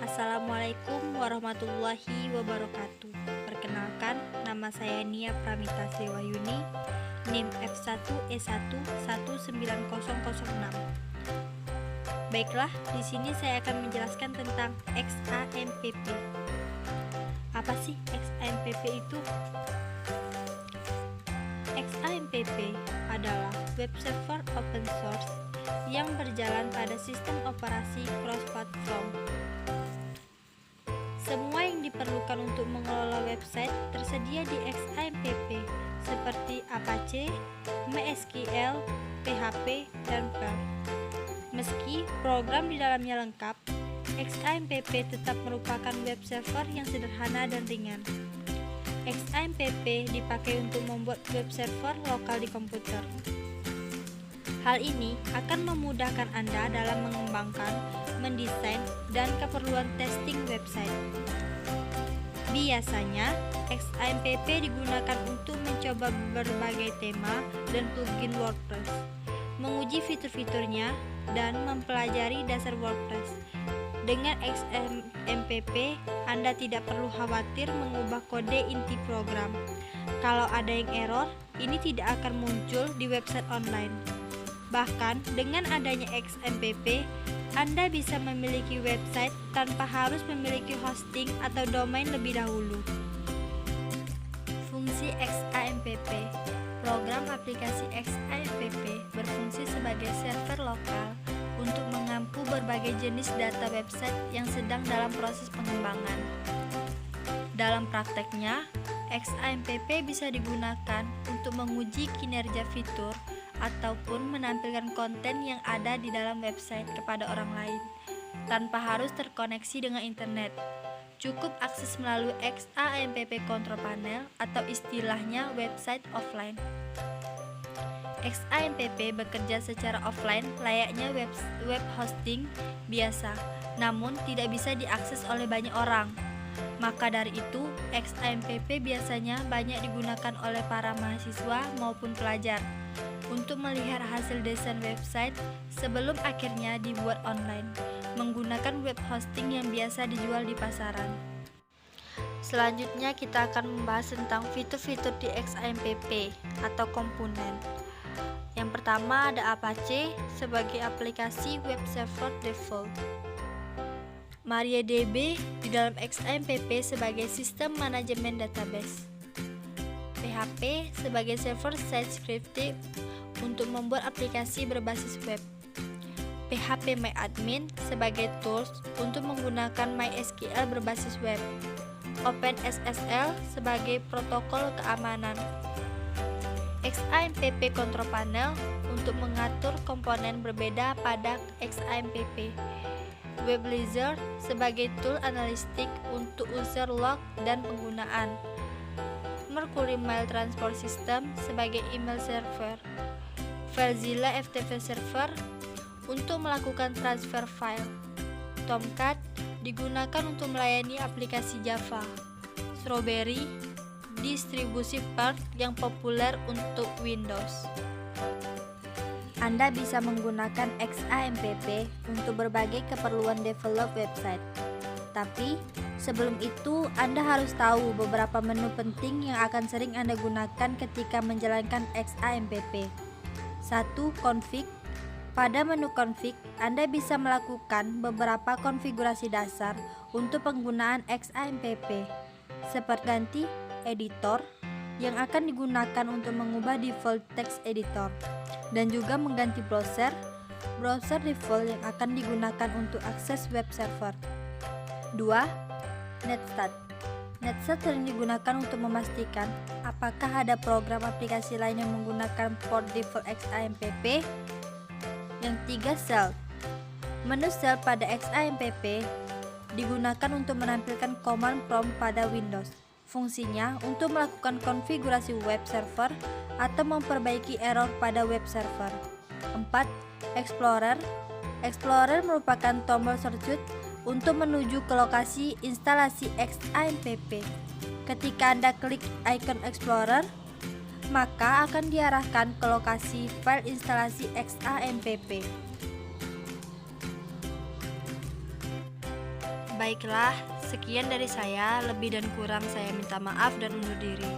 Assalamualaikum warahmatullahi wabarakatuh. Perkenalkan, nama saya Nia Pramita Sriwayuni, NIM F1E1 19006. Baiklah, di sini saya akan menjelaskan tentang XAMPP. Apa sih XAMPP itu? XAMPP adalah web server open source yang berjalan pada sistem operasi cross-platform. Semua yang diperlukan untuk mengelola website tersedia di XAMPP, seperti Apache, MySQL, PHP, dan Perl. Meski program di dalamnya lengkap, XAMPP tetap merupakan web server yang sederhana dan ringan. XAMPP dipakai untuk membuat web server lokal di komputer. Hal ini akan memudahkan Anda dalam mengembangkan, mendesain, dan keperluan testing website. Biasanya, XAMPP digunakan untuk mencoba berbagai tema dan plugin WordPress, menguji fitur-fiturnya, dan mempelajari dasar WordPress. Dengan XAMPP, Anda tidak perlu khawatir mengubah kode inti program. Kalau ada yang error, ini tidak akan muncul di website online. Bahkan, dengan adanya XAMPP, Anda bisa memiliki website tanpa harus memiliki hosting atau domain lebih dahulu. Fungsi XAMPP. Program aplikasi XAMPP berfungsi sebagai server lokal untuk mengampu berbagai jenis data website yang sedang dalam proses pengembangan. Dalam prakteknya, XAMPP bisa digunakan untuk menguji kinerja fitur ataupun menampilkan konten yang ada di dalam website kepada orang lain tanpa harus terkoneksi dengan internet. Cukup akses melalui XAMPP Control Panel atau istilahnya website offline. XAMPP bekerja secara offline layaknya web hosting biasa, namun tidak bisa diakses oleh banyak orang. Maka dari itu, XAMPP biasanya banyak digunakan oleh para mahasiswa maupun pelajar untuk melihat hasil desain website sebelum akhirnya dibuat online menggunakan web hosting yang biasa dijual di pasaran. Selanjutnya kita akan membahas tentang fitur-fitur di XAMPP atau komponen. Yang pertama ada Apache sebagai aplikasi web server default. MariaDB di dalam XAMPP sebagai sistem manajemen database. PHP sebagai server-side scripting untuk membuat aplikasi berbasis web. PHPMyAdmin sebagai tools untuk menggunakan MySQL berbasis web. OpenSSL sebagai protokol keamanan. XAMPP Control Panel untuk mengatur komponen berbeda pada XAMPP. WebWizard sebagai tool analistik untuk user log dan penggunaan. Mercury Mail Transport System sebagai email server. FileZilla FTP Server untuk melakukan transfer file. Tomcat digunakan untuk melayani aplikasi Java. Strawberry distribusi Perl yang populer untuk Windows. Anda bisa menggunakan XAMPP untuk berbagai keperluan develop website. Tapi, sebelum itu Anda harus tahu beberapa menu penting yang akan sering Anda gunakan ketika menjalankan XAMPP. 1. Config. Pada menu config, Anda bisa melakukan beberapa konfigurasi dasar untuk penggunaan XAMPP, seperti ganti editor yang akan digunakan untuk mengubah default text editor, dan juga mengganti browser default yang akan digunakan untuk akses web server. 2. Netstat. Netstat sering digunakan untuk memastikan apakah ada program aplikasi lain yang menggunakan port default XAMPP. Yang 3. Shell. Menu Shell pada XAMPP digunakan untuk menampilkan command prompt pada Windows. Fungsinya untuk melakukan konfigurasi web server atau memperbaiki error pada web server. 4. Explorer. Explorer merupakan tombol shortcut untuk menuju ke lokasi instalasi XAMPP. Ketika Anda klik icon Explorer, maka akan diarahkan ke lokasi file instalasi XAMPP. Baiklah, sekian dari saya. Lebih dan kurang saya minta maaf dan undur diri.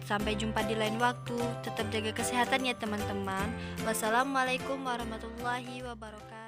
Sampai jumpa di lain waktu. Tetap jaga kesehatan ya teman-teman. Wassalamualaikum warahmatullahi wabarakatuh.